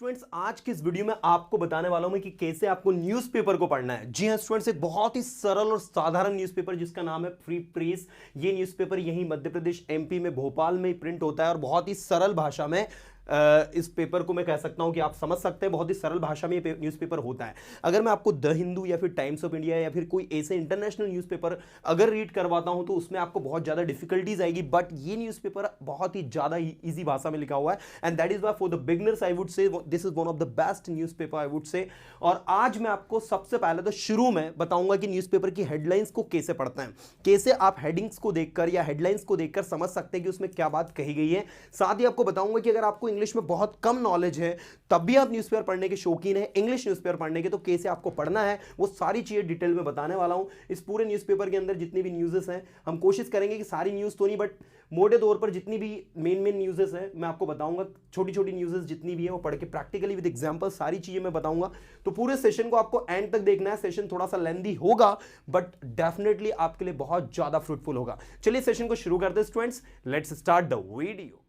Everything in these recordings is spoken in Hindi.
स्टूडेंट्स आज की इस वीडियो में आपको बताने वाला हूं मैं कि कैसे आपको न्यूज़पेपर को पढ़ना है। जी हां स्टूडेंट्स, एक बहुत ही सरल और साधारण न्यूज़पेपर जिसका नाम है फ्री प्रेस। ये न्यूज़पेपर यहीं मध्य प्रदेश एमपी में भोपाल में प्रिंट होता है और बहुत ही सरल भाषा में इस पेपर को मैं कह सकता हूं कि आप समझ सकते हैं। बहुत ही सरल भाषा में ये न्यूज़पेपर होता है। अगर मैं आपको द हिंदू या फिर टाइम्स ऑफ इंडिया या फिर कोई ऐसे इंटरनेशनल न्यूज़पेपर अगर रीड करवाता हूं तो उसमें आपको बहुत ज़्यादा डिफिकल्टीज आएगी, बट ये न्यूज़पेपर बहुत ही ज़्यादा ईजी भाषा में लिखा हुआ है and that is why for the beginners I would say this is one of the best newspaper I would say. और आज मैं आपको सबसे पहले तो शुरू में बताऊंगा कि न्यूज़पेपर की हेडलाइंस को कैसे पढ़ते हैं, कैसे आप हेडिंग्स को देखकर या हेडलाइंस को देखकर समझ सकते हैं कि उसमें क्या बात कही गई है। साथ ही आपको बताऊंगा कि अगर आपको इंग्लिश में बहुत कम नॉलेज है तब भी आप न्यूज़पेपर पढ़ने के शौकीन है, इंग्लिश न्यूज़पेपर पढ़ने के, तो कैसे आपको पढ़ना है वो सारी चीजें डिटेल में बताने वाला हूं। इस पूरे न्यूज़पेपर के अंदर जितनी भी न्यूज़ेस हैं हम कोशिश करेंगे कि सारी न्यूज़ तो नहीं बट मोटे तौर पर जितनी भी मेन न्यूज़ेस हैं मैं आपको बताऊंगा। छोटी छोटी न्यूज़ेस जितनी भी है वो पढ़ के प्रैक्टिकली विद एग्जांपल सारी चीजें मैं बताऊंगा। तो पूरे सेशन को आपको एंड तक देखना है। सेशन थोड़ा सा लेंथी होगा बट डेफिनेटली आपके लिए बहुत ज्यादा फ्रूटफुल होगा। चलिए सेशन को शुरू करते हैं students, let's start the video.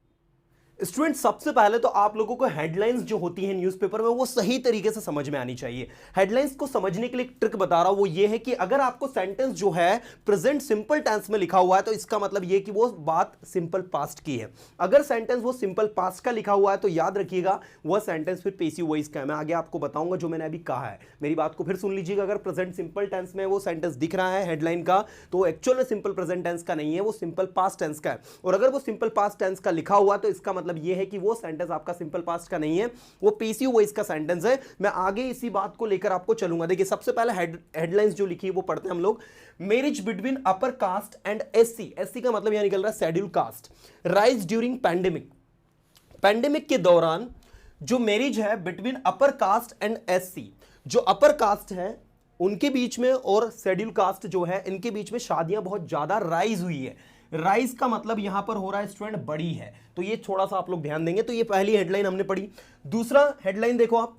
Student सबसे पहले तो आप लोगों को हेडलाइंस जो होती है न्यूज़पेपर में वो सही तरीके से समझ में आनी चाहिए। हेडलाइंस को समझने के लिए एक ट्रिक बता रहा हूं, वो ये है कि अगर आपको सेंटेंस जो है प्रेजेंट सिंपल टेंस में लिखा हुआ है तो इसका मतलब ये कि वो बात सिंपल पास्ट की है। अगर सेंटेंस वो सिंपल पास्ट का लिखा हुआ है तो याद रखिएगा वह सेंटेंस फिर पेसिव वॉइस का है। मैं आगे आपको बताऊंगा जो मैंने अभी कहा है, मेरी बात को फिर सुन लीजिएगा। अगर प्रेजेंट सिंपल टेंस में वो सेंटेंस दिख रहा है हेडलाइन का तो एक्चुअल में सिंपल प्रेजेंट टेंस का नहीं है, वो सिंपल पास्ट टेंस का है। और अगर वो सिंपल पास्ट टेंस का लिखा हुआ तो इसका मतलब ये है कि वो सेंटेंस आपका सिंपल पास्ट का नहीं है, वो पेसिव वॉइस का सेंटेंस है। मैं आगे इसी बात को लेकर आपको चलूंगा। देखिए सबसे पहले हेडलाइंस जो लिखी है वो पढ़ते हैं हम लोग। Marriage between upper caste and SC, SC का मतलब यहां निकल रहा है schedule caste, rise during pandemic. Pandemic के दौरान जो मैरिज है between upper caste and SC, जो अपर कास्ट है उनके बीच में और शेड्यूल कास्ट जो है इनके बीच में शादियां बहुत ज्यादा राइज हुई है। राइज का मतलब यहां पर हो रहा है स्टूडेंट बड़ी है, तो ये थोड़ा सा आप लोग ध्यान देंगे। तो ये पहली हेडलाइन हमने पढ़ी। दूसरा हेडलाइन देखो आप,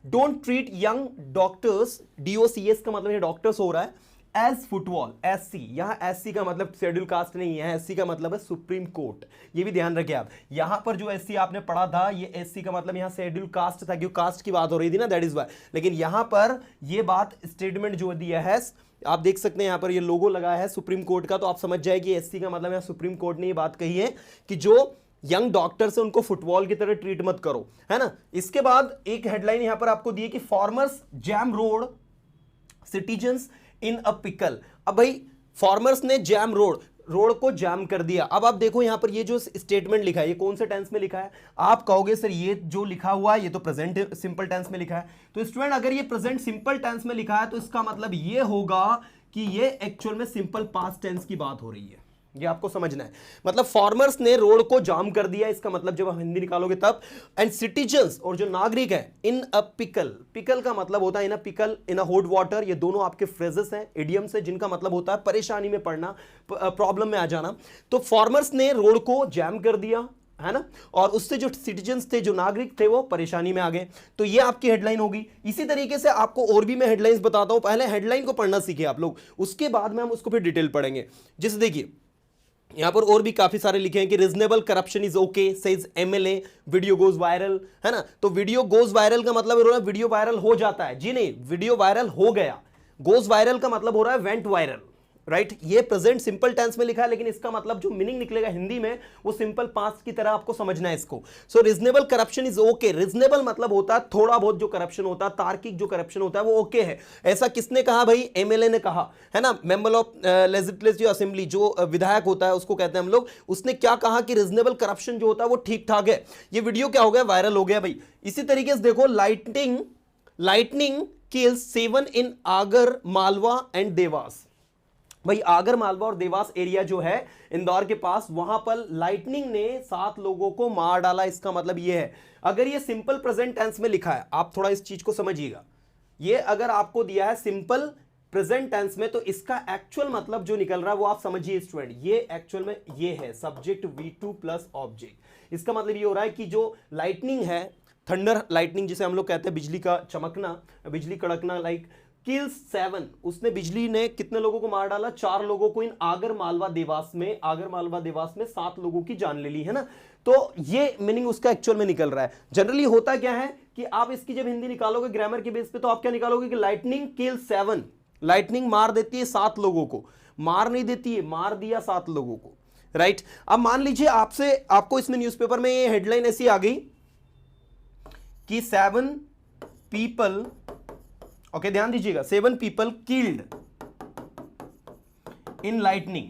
डोंट ट्रीट यंग डॉक्टर्स, डीओसीएस का मतलब ये डॉक्टर्स हो रहा है, एज फुटबॉल, एससी। यहां एससी का मतलब शेड्यूल कास्ट नहीं है, एससी का मतलब है सुप्रीम कोर्ट। ये भी ध्यान रखिए आप। यहां पर जो एससी आपने पढ़ा था ये एससी का मतलब यहां शेड्यूल कास्ट था क्योंकि कास्ट की बात हो रही थी ना, दैट इज वाई। लेकिन यहां पर ये बात स्टेटमेंट जो दिया है आप देख सकते हैं यहां पर ये लोगो लगा है सुप्रीम कोर्ट का, तो आप समझ जाए कि एससी का मतलब यहां सुप्रीम कोर्ट ने ये बात कही है कि जो यंग डॉक्टर्स है उनको फुटबॉल की तरह ट्रीट मत करो, है ना। इसके बाद एक हेडलाइन यहां पर आपको दी है कि farmers jam road citizens in a pickle. अब भाई फार्मर्स ने जैम रोड को जाम कर दिया। अब आप देखो यहां पर ये जो स्टेटमेंट लिखा है ये कौन से टेंस में लिखा है। आप कहोगे सर ये जो लिखा हुआ है ये तो प्रेजेंट सिंपल टेंस में लिखा है। तो स्टूडेंट अगर ये प्रेजेंट सिंपल टेंस में लिखा है तो इसका मतलब ये होगा कि ये एक्चुअल में सिंपल पास्ट टेंस की बात हो रही है। ये आपको समझना है। मतलब फार्मर्स ने रोड को जाम कर दिया, इसका मतलब जब हम हिंदी निकालोगे तब। एंड सिटीजन्स और जो नागरिक है इन अ पिकल, पिकल का मतलब होता है in a pickle, in a hot water. ये दोनों आपके फ्रेजेस हैं, इडियम्स है जिनका मतलब होता है परेशानी में पड़ना, प्रॉब्लम में आ जाना। तो फार्मर्स ने रोड को जाम कर दिया, है ना, और उससे जो सिटीजन्स थे, जो नागरिक थे, वो परेशानी में आ गए। तो ये आपकी हेडलाइन होगी। इसी तरीके से आपको और भी मैं हेडलाइंस बताता हूं। पहले हेडलाइन को पढ़ना सीखे आप लोग, उसके बाद में हम उसको फिर डिटेल पढ़ेंगे। जैसे देखिए यहां पर और भी काफी सारे लिखे हैं कि reasonable corruption is okay says MLA, video goes viral, है ना। तो वीडियो गोज वायरल का मतलब हो रहा है वीडियो वायरल हो जाता है, जी नहीं, वीडियो वायरल हो गया। गोज वायरल का मतलब हो रहा है वेंट वायरल, राइट। ये प्रेजेंट सिंपल टेंस में लिखा है लेकिन इसका मतलब जो मीनिंग निकलेगा हिंदी में वो सिंपल पास्ट की तरह आपको समझना है इसको। So reasonable corruption is okay. Reasonable मतलब होता है थोड़ा बहुत जो करप्शन होता है, तार्किक जो करप्शन होता है वो ओके है। ऐसा किसने कहा भाई, एमएलए ने कहा, है ना, मेंबर ऑफ लेजिस्लेटिव असेंबली, जो विधायक होता है उसको कहते हैं हम लोग। उसने क्या कहा कि रीजनेबल करप्शन जो होता है वो ठीक ठाक है। ये वीडियो क्या हो गया, वायरल हो गया भाई। इसी तरीके से देखो lightning kills 7 in Agar Malwa and Dewas. भाई आगर मालवा और देवास एरिया जो है इंदौर के पास, वहां पर लाइटनिंग ने 7 लोगों को मार डाला। इसका मतलब यह है, अगर ये सिंपल प्रेजेंट टेंस में लिखा है, आप थोड़ा इस चीज को समझिएगा, ये अगर आपको दिया है सिंपल प्रेजेंट टेंस में तो इसका एक्चुअल मतलब जो निकल रहा है वो आप समझिए स्टूडेंट। ये एक्चुअल में ये है सब्जेक्ट V2 प्लस ऑब्जेक्ट। इसका मतलब ये हो रहा है कि जो लाइटनिंग है, थंडर लाइटनिंग जिसे हम लोग कहते हैं, बिजली का चमकना, बिजली कड़कना, लाइक, किल्स 7, उसने बिजली ने कितने लोगों को मार डाला? 4 लोगों को इन आगर मालवा देवास में 7 लोगों की जान ले ली, है ना। तो ये मीनिंग उसका एक्चुअल में निकल रहा है। जनरली होता क्या है कि आप इसकी जब हिंदी निकालोगे ग्रामर के बेस पे, तो आप क्या निकालोगे कि लाइटनिंग किल्स 7, लाइटनिंग मार देती है 7 लोगों को, मार नहीं देती है, मार दिया 7 लोगों को, राइट। अब मान लीजिए आपको इसमें न्यूज़पेपर में ये हेडलाइन ऐसी आ गई कि 7 पीपल, ओके ध्यान दीजिएगा, 7 people killed in lightning,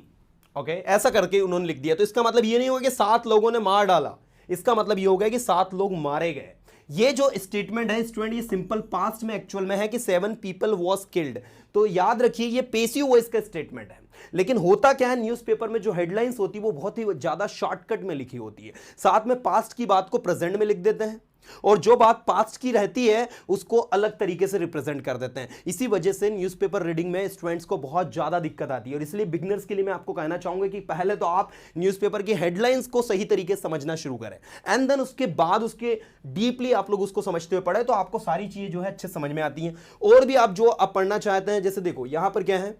okay ऐसा करके उन्होंने लिख दिया। तो इसका मतलब ये नहीं होगा कि 7 लोगों ने मार डाला, इसका मतलब ये होगा कि 7 लोग मारे गए। ये जो स्टेटमेंट है स्टूडेंट, ये सिंपल पास्ट में एक्चुअल में है कि 7 पीपल वॉज किल्ड। तो याद रखिए ये पेसिव वॉइस का स्टेटमेंट है। लेकिन होता क्या है, न्यूज़पेपर में जो हेडलाइंस होती है वो बहुत ही ज्यादा शॉर्टकट में लिखी होती है, साथ में पास्ट की बात को प्रेजेंट में लिख देते हैं, और जो बात पास्ट की रहती है उसको अलग तरीके से रिप्रेजेंट कर देते हैं। इसी वजह से न्यूज़पेपर रीडिंग में स्टूडेंट्स को बहुत ज्यादा दिक्कत आती है, और इसलिए बिगिनर्स के लिए मैं आपको कहना चाहूंगा कि पहले तो आप न्यूज़पेपर की हेडलाइंस को सही तरीके से समझना शुरू करें, एंड देन उसके बाद उसके डीपली आप लोग उसको समझते हुए पढ़े, तो आपको सारी चीजें जो है अच्छे समझ में आती हैं। और भी आप जो आप पढ़ना चाहते हैं, जैसे देखो यहां पर क्या है,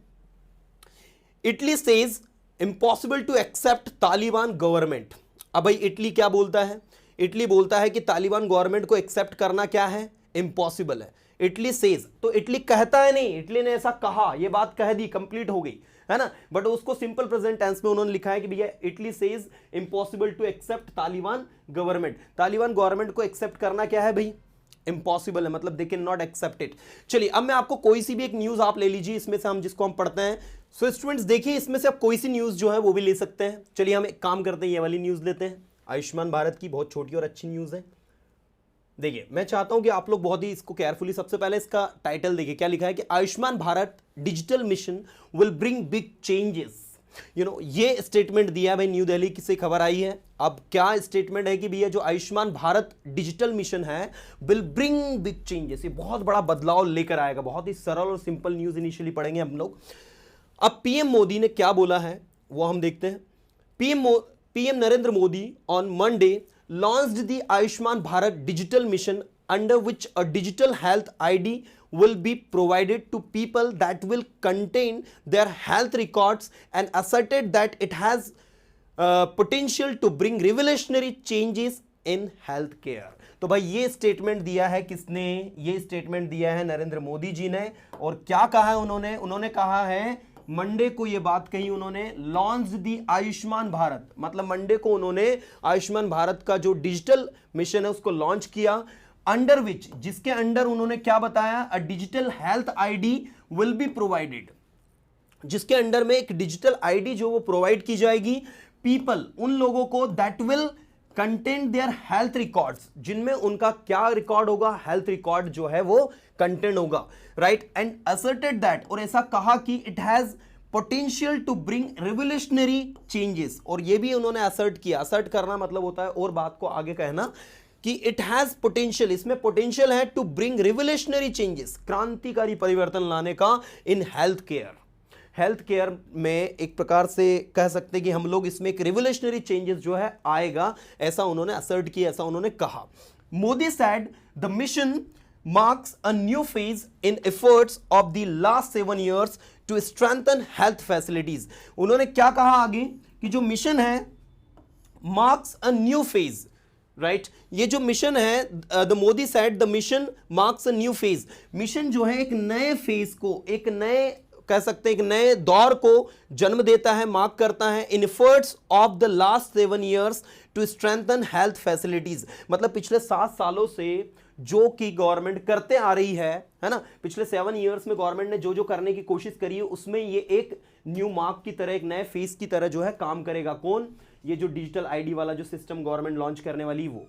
Italy says impossible to accept Taliban government. अब भाई इटली क्या बोलता है? इटली बोलता है कि तालिबान गवर्नमेंट को एक्सेप्ट करना क्या है, इम्पॉसिबल है। इटली सेज, तो इटली कहता है नहीं, इटली ने ऐसा कहा, ये बात कह दी, कंप्लीट हो गई, है ना। बट उसको सिंपल प्रेजेंट टेंस में उन्होंने लिखा है कि भैया Italy says impossible to accept Taliban government. Taliban government को एक्सेप्ट करना क्या है भाई, इम्पॉसिबल है, मतलब they can not accept it. चलिए अब मैं आपको कोई सी भी एक न्यूज आप ले लीजिए, इसमें से हम जिसको हम पढ़ते हैं। सो स्टूडेंट्स देखिए, इसमें से आप कोई सी न्यूज जो है वो भी ले सकते हैं। चलिए हम एक काम करते हैं, ये वाली न्यूज लेते हैं, आयुष्मान भारत की, बहुत छोटी और अच्छी न्यूज है। देखिए मैं चाहता हूं कि आप लोग बहुत ही इसको केयरफुली, सबसे पहले इसका टाइटल देखिए क्या लिखा है कि Ayushman Bharat digital mission will bring big changes. ये स्टेटमेंट दिया है भाई, न्यू दिल्ली से खबर आई है। अब क्या स्टेटमेंट है कि भैया जो आयुष्मान भारत डिजिटल मिशन है विल ब्रिंग बिग चेंजेस, ये बहुत बड़ा बदलाव लेकर आएगा। बहुत ही सरल और सिंपल न्यूज इनिशियली पढ़ेंगे हम लोग। अब पीएम मोदी ने क्या बोला है वो हम देखते हैं। PM Narendra Modi on Monday launched the Ayushman Bharat digital mission, under which a digital health ID will be provided to people that will contain their health records, and asserted that it has potential to bring revolutionary changes in health care। तो भाई ये स्टेटमेंट दिया है किसने? ये स्टेटमेंट दिया है नरेंद्र मोदी जी ने। और क्या कहा है उन्होंने कहा है, मंडे को ये बात कही उन्होंने, लॉन्च दी आयुष्मान भारत, मतलब मंडे को उन्होंने आयुष्मान भारत का जो डिजिटल मिशन है उसको लॉन्च किया, अंडर विच, जिसके अंडर उन्होंने क्या बताया, a digital health ID will be provided, जिसके अंडर में एक डिजिटल आईडी जो वो प्रोवाइड की जाएगी पीपल, उन लोगों को, that will content their health records, जिनमें उनका क्या रिकॉर्ड होगा, हेल्थ रिकॉर्ड जो है वो कंटेंट होगा, राइट। एंड असर्टेड दैट, और ऐसा कहा कि it has potential to bring revolutionary changes, और ये भी उन्होंने असर्ट किया। असर्ट करना मतलब होता है और बात को आगे कहना, कि इट हैज पोटेंशियल, इसमें पोटेंशियल है टू ब्रिंग रिवोल्यूशनरी चेंजेस, क्रांतिकारी परिवर्तन लाने का in health care. Health care में एक प्रकार से कह सकते हैं कि हम लोग इसमें एक रिवोल्यूशनरी चेंजेस जो है आएगा, ऐसा उन्होंने असर्ट किया, ऐसा उन्होंने कहा। Modi said the mission marks a new phase in efforts of the last 7 years to strengthen health facilities। उन्होंने क्या कहा आगे कि जो मिशन है marks a new phase, right. ये जो मिशन है, the Modi said the mission marks a new phase, mission जो है एक नए फेज को, एक नए कह सकते हैं एक नए दौर को जन्म देता है, मार्क करता है, in efforts of the last 7 years to strengthen health facilities, मतलब पिछले 7 सालों से जो कि गवर्नमेंट करते आ रही है ना, पिछले 7 years में गवर्नमेंट ने जो जो करने की कोशिश करी है उसमें ये एक न्यू मार्क की तरह, एक नए फेज की तरह जो है काम करेगा। कौन? ये जो डिजिटल आईडी वाला जो सिस्टम गवर्नमेंट लॉन्च करने वाली वो।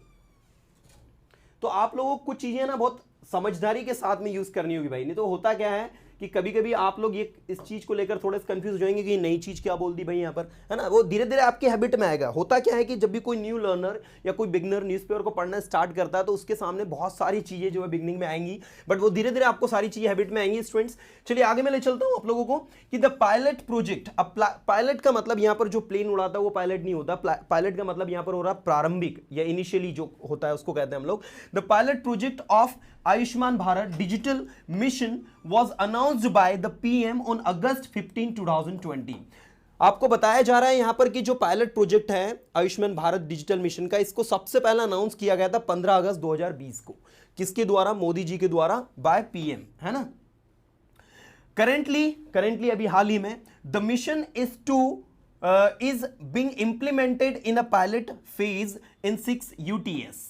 तो आप लोगों को कुछ चीजें ना बहुत समझदारी के साथ में यूज करनी होगी भाई, नहीं तो होता क्या है कि कभी कभी आप लोग ये इस चीज को लेकर थोड़े कंफ्यूज हो जाएंगे कि नई चीज क्या बोल दी भाई यहाँ पर, है ना। वो धीरे धीरे आपके हैबिट में आएगा। होता क्या है कि जब भी कोई न्यू लर्नर या कोई बिगनर न्यूज़पेपर को पढ़ना स्टार्ट करता है तो उसके सामने बहुत सारी चीजें जो है बिगनिंग में आएंगी, बट वो धीरे धीरे आपको सारी चीजें हैबिट में आएंगी स्टूडेंट्स। चलिए आगे मैं ले चलता हूं आप लोगों को कि द पायलट प्रोजेक्ट। अब पायलट का मतलब यहां पर जो प्लेन उड़ाता है वो पायलट नहीं होता। पायलट का मतलब यहां पर हो रहा प्रारंभिक या इनिशियली जो होता है उसको कहते हैं हम लोग। The pilot project of Ayushman Bharat digital mission was announced by the PM on August 15, 2020। आपको बताया जा रहा है यहां पर कि जो पायलट प्रोजेक्ट है आयुष्मान भारत डिजिटल मिशन का, इसको सबसे पहले अनाउंस किया गया था 15 अगस्त 2020 को। किसके द्वारा? मोदी जी के द्वारा, बाय पीएम, है ना। करंटली अभी हाल ही में the mission is being implemented in a pilot phase in 6 UTS।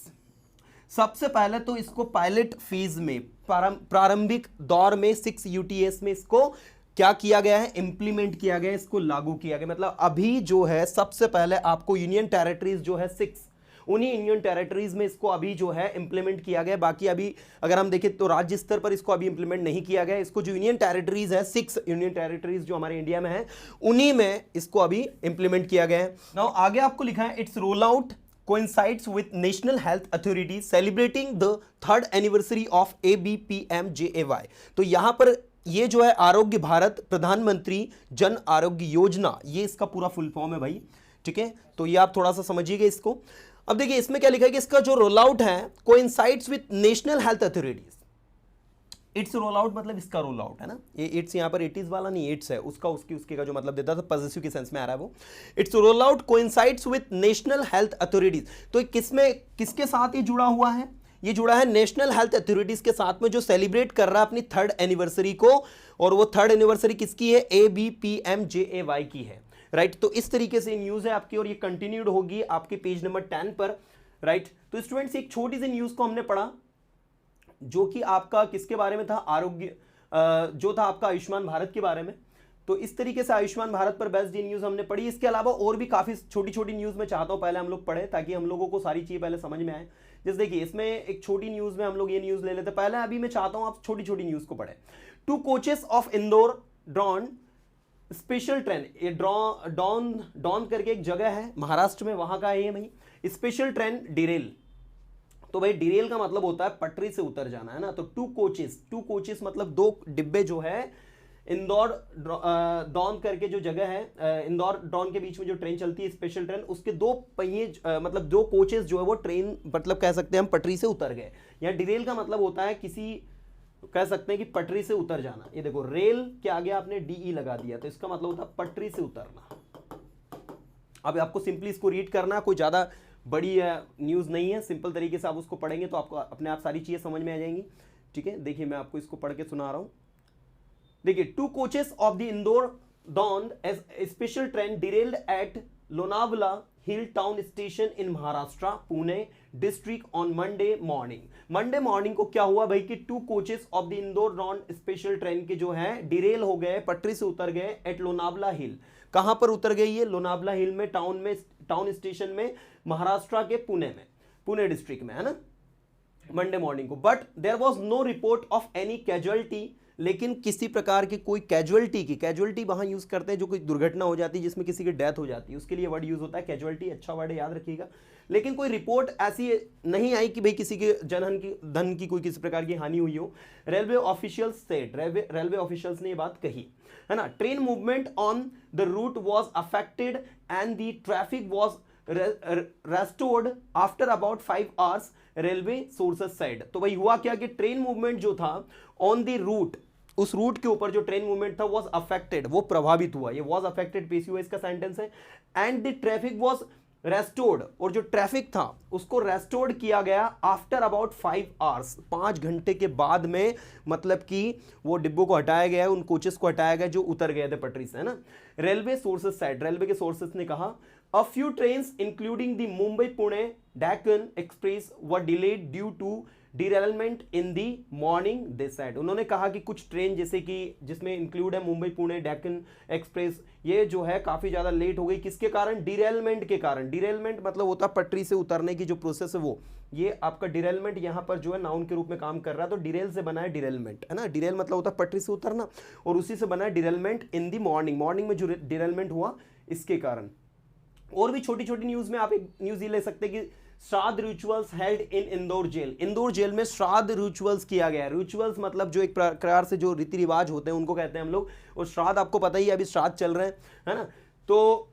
सबसे पहले तो इसको पायलट फेज में, प्रारंभिक दौर में 6 UTS में इसको क्या किया गया है? इंप्लीमेंट किया गया, इसको लागू किया गया। मतलब अभी जो है सबसे पहले आपको यूनियन टेरिटरीज जो है 6, उन्हीं यूनियन टेरिटरीज में इसको अभी जो है इंप्लीमेंट किया गया। बाकी अभी अगर हम देखें तो राज्य स्तर पर इसको अभी इंप्लीमेंट नहीं किया गया। इसको जो यूनियन टेरिटरीज है, 6 यूनियन टेरिटरीज जो हमारे इंडिया में है, उन्हीं में इसको अभी इंप्लीमेंट किया गया है। नाउ आगे आपको लिखा है its roll out coincides with National Health Authority celebrating the 3rd anniversary of ABPMJAY। तो यहां पर ये जो है आरोग्य भारत प्रधानमंत्री जन आरोग्य योजना, ये इसका पूरा फुल फॉर्म है भाई, ठीक है। तो ये आप थोड़ा सा समझिएगा इसको। अब देखिए इसमें क्या लिखा है कि इसका जो रोल आउट है coincides with National Health Authorities। Its roll out मतलब इसका रोल आउट है ना, ये इट्स यहाँ पर 80s वाला नहीं, इट्स है उसका उसके का जो मतलब देता था पॉजिटिव के सेंस में आ रहा है वो। Its roll out coincides with national health authorities. तो किसके साथ ये जुड़ा हुआ है? ये जुड़ा है नेशनल हेल्थ अथॉरिटीज के साथ में, जो सेलिब्रेट कर रहा है अपनी 3rd एनिवर्सरी को। और वो 3rd एनिवर्सरी किसकी है? ABPMJAY की है, राइट। तो इस तरीके से न्यूज है आपकी और ये कंटिन्यूड होगी आपके पेज नंबर 10 पर, राइट। तो स्टूडेंट्स एक छोटी सी न्यूज को हमने पढ़ा जो कि आपका किसके बारे में था? आरोग्य जो था आपका आयुष्मान भारत के बारे में। तो इस तरीके से आयुष्मान भारत पर बेस्ड ये न्यूज हमने पढ़ी। इसके अलावा और भी काफी छोटी छोटी न्यूज मैं चाहता हूं पहले हम लोग पढ़े ताकि हम लोगों को सारी चीजें पहले समझ में आए। जैसे देखिए इसमें एक छोटी न्यूज में हम लोग ये न्यूज ले लेते पहले। अभी मैं चाहता हूं आप छोटी छोटी न्यूज को पढ़े। 2 coaches of Indore drawn special train, ये डॉन करके एक जगह है महाराष्ट्र में, वहां का है ये भाई। Special train derail. तो भाई डिरेल का मतलब होता है पटरी से उतर जाना, है ना। तो 2 कोचेस मतलब 2 डिब्बे जो है इंदौर डॉन करके जो जगह है, इंदौर डॉन के बीच में जो ट्रेन चलती है स्पेशल ट्रेन, उसके 2 पहिए मतलब 2 कोचेस जो है वो ट्रेन मतलब कह सकते हैं हम पटरी से उतर गए। यहाँ डिरेल का मतलब होता है किसी, कह सकते हैं कि पटरी से उतर जाना। ये देखो रेल के आगे आपने DE लगा दिया तो इसका मतलब होता है पटरी से उतरना। अब आपको सिंपली इसको रीड करना, कोई ज्यादा बड़ी न्यूज नहीं है, सिंपल तरीके से आप उसको पढ़ेंगे तो आपको अपने आप सारी चीजें समझ में आ जाएंगी, ठीक है। देखिए मैं आपको इसको पढ़ के सुना रहा हूं। देखिए 2 coaches of the Indore Daund एज special train derailed at Lonavala hill town station in Maharashtra Pune district on Monday morning को क्या हुआ भाई कि 2 coaches of the Indore Daund special train के जो है डिरेल हो गए, पटरी से उतर गए एट लोनावला हिल। कहां पर उतर गई है? लोनावला हिल में, टाउन स्टेशन में, महाराष्ट्र के पुणे डिस्ट्रिक्ट में, है ना, मंडे मॉर्निंग को। But there was no report of any casualty, लेकिन किसी प्रकार की कोई कैजुअलिटी वहां यूज करते हैं जो कोई दुर्घटना हो जाती है जिसमें किसी की डेथ हो जाती है, उसके लिए वर्ड यूज होता है कैजुअलिटी। अच्छा वर्ड है, याद रखिएगा। लेकिन कोई रिपोर्ट ऐसी नहीं आई कि भाई किसी के धन की कोई किसी प्रकार की हानि हुई हो। रेलवे ऑफिशियल्स ने ये बात कही, है ना। Train movement on the route was affected and the traffic was restored after about 5 hours, railway sources said. तो भाई हुआ क्या कि ट्रेन मूवमेंट जो था ऑन द रूट, उस रूट के ऊपर जो ट्रेन मूवमेंट था वॉज अफेक्टेड, वो प्रभावित हुआ। ये वॉज अफेक्टेड पेश का सेंटेंस है। And the traffic was restored, और जो ट्रैफिक था उसको रेस्टोर्ड किया गया आफ्टर अबाउट 5 आवर्स, 5 घंटे के बाद में, मतलब कि वो डिब्बों को हटाया गया, उन कोचेस को हटाया गया जो उतर गए थे पटरी से, है ना। रेलवे सोर्सेस साइड, रेलवे के सोर्सेस ने कहा a few trains including the Mumbai Pune Deccan Express were delayed due to derailment in the morning they said, उन्होंने कहा कि कुछ ट्रेन जैसे कि जिसमें इंक्लूड है मुंबई पुणे डेक्कन एक्सप्रेस, ये जो है काफी ज्यादा लेट हो गई। किसके कारण? डिरेलमेंट के कारण। डिरेलमेंट मतलब होता है पटरी से उतरने की जो प्रोसेस है वो, ये आपका डिरेलमेंट यहाँ पर जो है नाउन के रूप में काम कर रहा है। तो डिरेल से बना है डिरेलमेंट, है ना। डिरेल मतलब होता है पटरी से उतरना, और उसी से बना है डिरेलमेंट इन दी मॉर्निंग, मॉर्निंग में जो डिरेलमेंट हुआ इसके कारण। और भी छोटी छोटी न्यूज में आप एक न्यूज ये ले सकते हैं कि shraddh rituals held in Indore jail, Indore jail में श्राद्ध रिचुअल्स किया गया है। रिचुअल्स मतलब जो एक प्रकार से जो रीति रिवाज होते हैं उनको कहते हैं हम लोग, और श्राद्ध आपको पता ही है अभी श्राद्ध चल रहे हैं, है ना। तो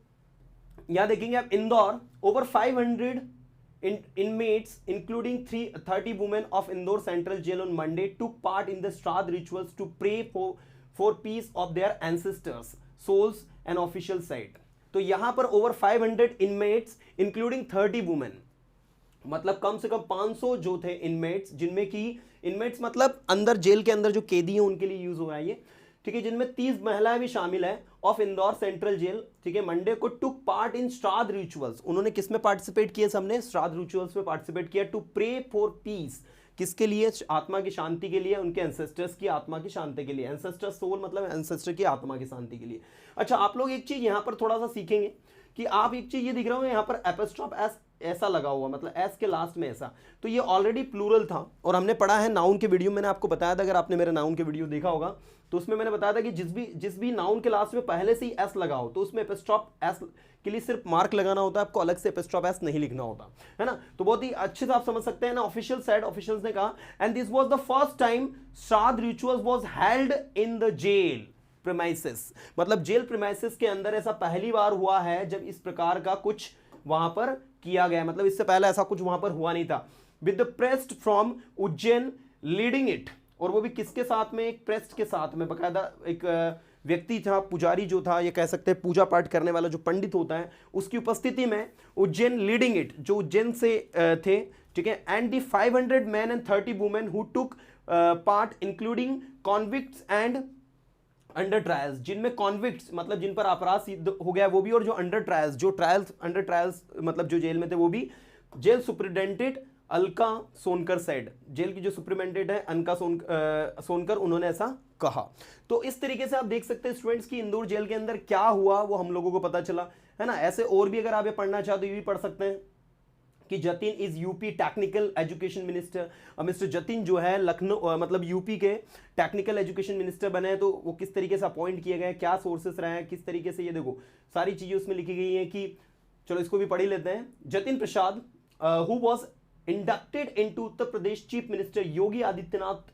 यहां देखेंगे आप Indore, over 500 inmates including 30 women of Indore Central Jail on Monday took part in the Shraddh rituals to pray for peace of their ancestors souls, an official said। तो यहां पर ओवर 500 inmates including 30 women, मतलब कम से कम 500 जो थे इनमेट्स, जिनमें की इनमेट्स मतलब अंदर जेल के अंदर जो कैदी हैं उनके लिए यूज हो रहा है ये, ठीक है, जिनमें 30 महिलाएं भी शामिल है ऑफ इंदौर सेंट्रल जेल, ठीक है, मंडे को टुक पार्ट इन श्राद्ध रिचुअल्स। उन्होंने किस में पार्टिसिपेट किया? सबने श्राद्ध रिचुअल्स में पार्टिसिपेट किया टू प्रे फॉर पीस, किसके लिए? आत्मा की शांति के लिए, उनके एंसेस्टर्स की आत्मा की शांति के लिए। एंसेस्टर सोल मतलब एंसेस्टर की आत्मा की शांति के लिए। अच्छा, आप लोग एक चीज यहां पर थोड़ा सा सीखेंगे कि आप एक चीज ये दिख रहा हो यहाँ पर एपिस्ट्रॉफ एस ऐसा लगा हुआ, मतलब एस के लास्ट में ऐसा, तो ये ऑलरेडी प्लूरल था। और हमने पढ़ा है नाउन के वीडियो, मैंने आपको बताया था, अगर आपने मेरे नाउन के वीडियो देखा होगा तो उसमें मैंने बताया था कि जिस भी नाउन के लास्ट में पहले से ही एस लगा हो तो उसमें एपिस्ट्रॉफ एस के लिए सिर्फ मार्क लगाना होता है, आपको अलग से एपिस्ट्रॉफ एस नहीं लिखना होता, है ना। तो बहुत ही अच्छे से आप समझ सकते हैं ना। ऑफिशियल साइड ऑफिशियल्स ने कहा and this was the first time shraddha rituals was held in the jail premises, मतलब जेल प्रीमाइसेस के अंदर ऐसा पहली बार हुआ है जब इस प्रकार का कुछ वहां पर किया गया, मतलब इससे पहले ऐसा कुछ वहां पर हुआ नहीं था। With the priest from Ujjain leading it, और वो भी किसके साथ में? एक प्रेस्ट के साथ में, बकायदा एक व्यक्ति था, पुजारी जो था, ये कह सकते हैं पूजा पाठ करने वाला जो पंडित होता है, उसकी उपस्थिति में उज्जैन लीडिंग इट, जो उज्जैन से थे, ठीक है। And the 500 men and 30 women who took part including convicts and under trials, जिनमें कॉन्विक्ट्स मतलब जिन पर अपराध सिद्ध हो गया वो भी, और जो अंडर ट्रायल्स, जो ट्रायल्स अंडर ट्रायल्स मतलब जो जेल में थे वो भी। Jail superintendent Alka Sonkar said, jail की जो सुप्रिटेंडेंट है अनका सोनकर, उन्होंने ऐसा कहा। तो इस तरीके से आप देख सकते हैं स्टूडेंट्स की इंदौर जेल के अंदर क्या हुआ वो हम लोगों को पता चला, है ना। ऐसे और भी अगर आप ये पढ़ना चाहते हो ये भी पढ़ सकते हैं कि Jatin is UP technical education minister. Mister Jatin जो है लखनऊ मतलब यूपी के टेक्निकल एजुकेशन मिनिस्टर बने हैं, तो वो किस तरीके से अपॉइंट किए गए, क्या सोर्सेस रहे हैं, किस तरीके से, ये देखो सारी चीजें उसमें लिखी गई हैं कि चलो इसको भी पढ़ ही लेते हैं। Jitin Prasada who was inducted into Uttar Pradesh chief minister Yogi Adityanath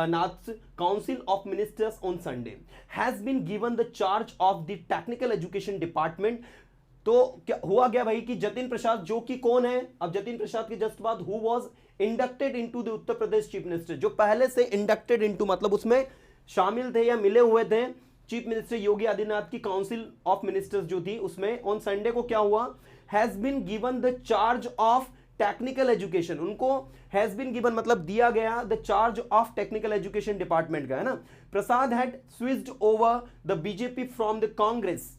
Nath's Council of Ministers on Sunday has been given the charge of the Technical Education Department। तो क्या हुआ गया भाई कि जतिन प्रसाद जो कि कौन है, अब जतिन प्रसाद के जस्ट बाद who was inducted into the Uttar Pradesh chief minister, जो पहले से इंडक्टेड इनटू मतलब उसमें शामिल थे या मिले हुए थे चीफ मिनिस्टर योगी आदित्यनाथ की काउंसिल ऑफ मिनिस्टर्स जो थी उसमें। ऑन संडे को क्या हुआ? Has been given the charge of technical education, उनको हैज बीन गिवन मतलब दिया गया the charge of technical education department का, है ना। Prasad had switched over the BJP from the Congress,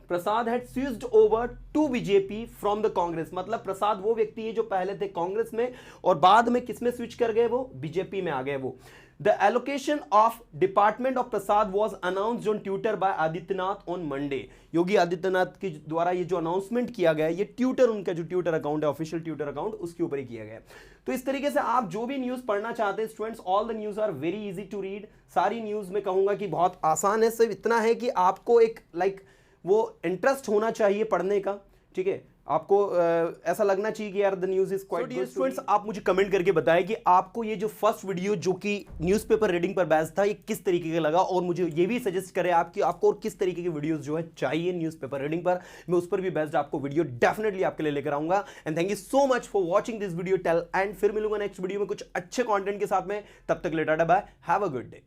Prasad had switched over to BJP from the Congress, मतलब प्रसाद वो व्यक्ति है जो पहले थे कांग्रेस में और बाद में किसमें स्विच कर गए, वो बीजेपी में आ गए वो। The allocation of department of Prasad was announced on Twitter by Adityanath on Monday, Yogi Adityanath के द्वारा ये जो अनाउंसमेंट किया गया है ये ट्विटर, उनका जो ट्विटर अकाउंट है ऑफिशियल ट्विटर अकाउंट, उसके ऊपर ही किया गया है। तो इस तरीके से आप जो भी न्यूज पढ़ना चाहते हैं students, all the news are very easy to read, सारी न्यूज में कहूंगा कि बहुत आसान है, सिर्फ इतना है कि आपको एक वो इंटरेस्ट होना चाहिए पढ़ने का, ठीक है। आपको ऐसा लगना चाहिए कि यार the news is quite good. Students आप मुझे कमेंट करके बताएं कि आपको ये जो फर्स्ट वीडियो जो कि न्यूज़पेपर रीडिंग पर बेस्ड था ये किस तरीके का लगा, और मुझे ये भी सजेस्ट करें आप कि आपको और किस तरीके की वीडियोस जो है चाहिए न्यूज़पेपर रीडिंग पर, मैं उस पर भी बेस्ड आपको वीडियो डेफिनेटली आपके लिए लेकर आऊंगा। And thank you so much for watching this video tell and फिर मिलूंगा नेक्स्ट वीडियो में कुछ अच्छे कॉन्टेंट के साथ में, तब तक ले tata bye, have a good day.